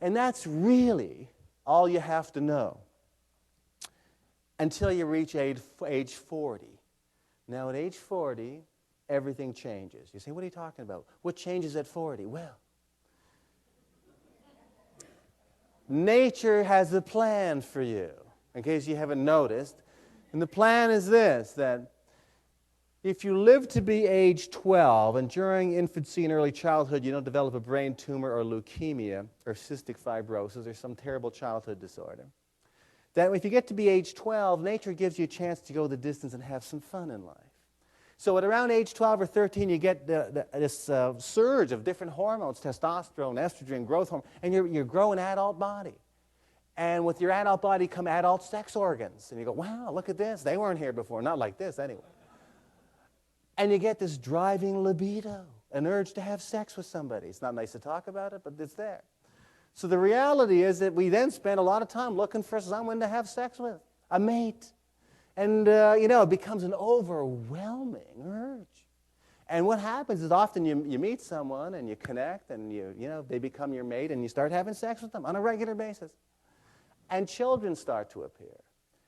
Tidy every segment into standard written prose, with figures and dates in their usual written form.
And that's really all you have to know until you reach age 40. Now, at age 40, everything changes. You say, what are you talking about? What changes at 40? Well, nature has a plan for you, in case you haven't noticed. And the plan is this, that if you live to be age 12, and during infancy and early childhood you don't develop a brain tumor or leukemia or cystic fibrosis or some terrible childhood disorder, that if you get to be age 12, nature gives you a chance to go the distance and have some fun in life. So at around age 12 or 13, you get this surge of different hormones, testosterone, estrogen, growth hormone, and you grow an adult body. And with your adult body come adult sex organs. And you go, wow, look at this. They weren't here before. Not like this, anyway. And you get this driving libido, an urge to have sex with somebody. It's not nice to talk about it, but it's there. So the reality is that we then spend a lot of time looking for someone to have sex with, a mate. And, it becomes an overwhelming urge. And what happens is often you meet someone and you connect and they become your mate and you start having sex with them on a regular basis. And children start to appear.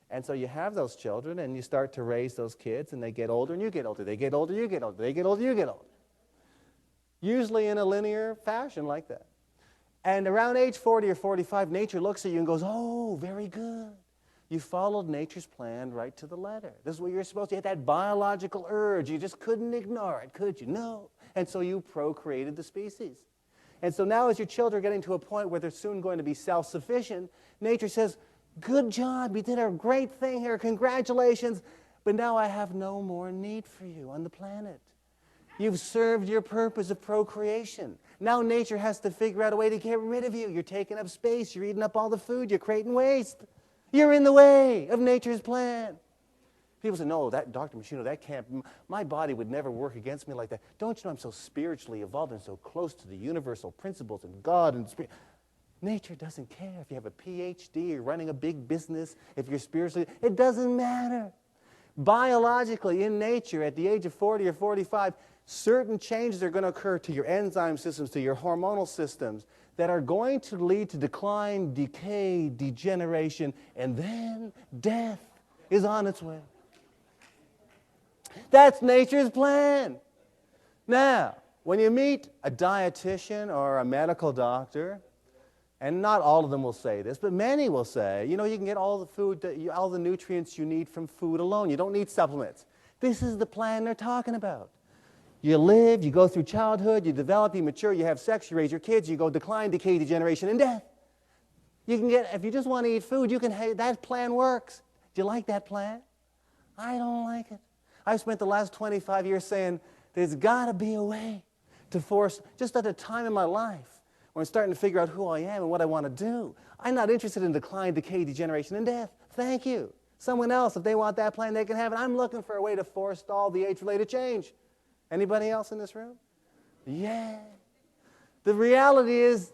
And so you have those children and you start to raise those kids and they get older and you get older. They get older, you get older. They get older, you get older. Usually in a linear fashion like that. And around age 40 or 45, nature looks at you and goes, oh, very good. You followed nature's plan right to the letter. This is what you're supposed to. You had that biological urge. You just couldn't ignore it, could you? No. And so you procreated the species. And so now as your children are getting to a point where they're soon going to be self-sufficient, nature says, good job, you did a great thing here, congratulations, but now I have no more need for you on the planet. You've served your purpose of procreation. Now nature has to figure out a way to get rid of you. You're taking up space, you're eating up all the food, you're creating waste. You're in the way of nature's plan. People say, no, that Dr. Meschino, that can't, my body would never work against me like that. Don't you know I'm so spiritually evolved and so close to the universal principles and God and spirit. Nature doesn't care if you have a PhD, you're running a big business, if you're spiritually, it doesn't matter. Biologically, in nature, at the age of 40 or 45, certain changes are going to occur to your enzyme systems, to your hormonal systems, that are going to lead to decline, decay, degeneration, and then death is on its way. That's nature's plan. Now, when you meet a dietitian or a medical doctor, and not all of them will say this, but many will say, you can get all the food, all the nutrients you need from food alone. You don't need supplements. This is the plan they're talking about. You live, you go through childhood, you develop, you mature, you have sex, you raise your kids, you go decline, decay, degeneration, and death. You can get, if you just want to eat food, that plan works. Do you like that plan? I don't like it. I've spent the last 25 years saying there's got to be a way to force, just at a time in my life when I'm starting to figure out who I am and what I want to do. I'm not interested in decline, decay, degeneration, and death. Thank you. Someone else, if they want that plan, they can have it. I'm looking for a way to forestall the age-related change. Anybody else in this room? Yeah. The reality is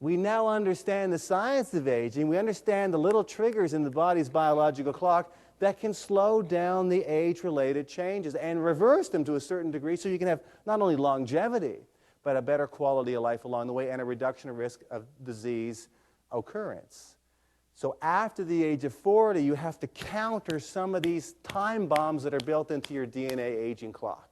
we now understand the science of aging. We understand the little triggers in the body's biological clock that can slow down the age-related changes and reverse them to a certain degree so you can have not only longevity, but a better quality of life along the way and a reduction of risk of disease occurrence. So after the age of 40, you have to counter some of these time bombs that are built into your DNA aging clock.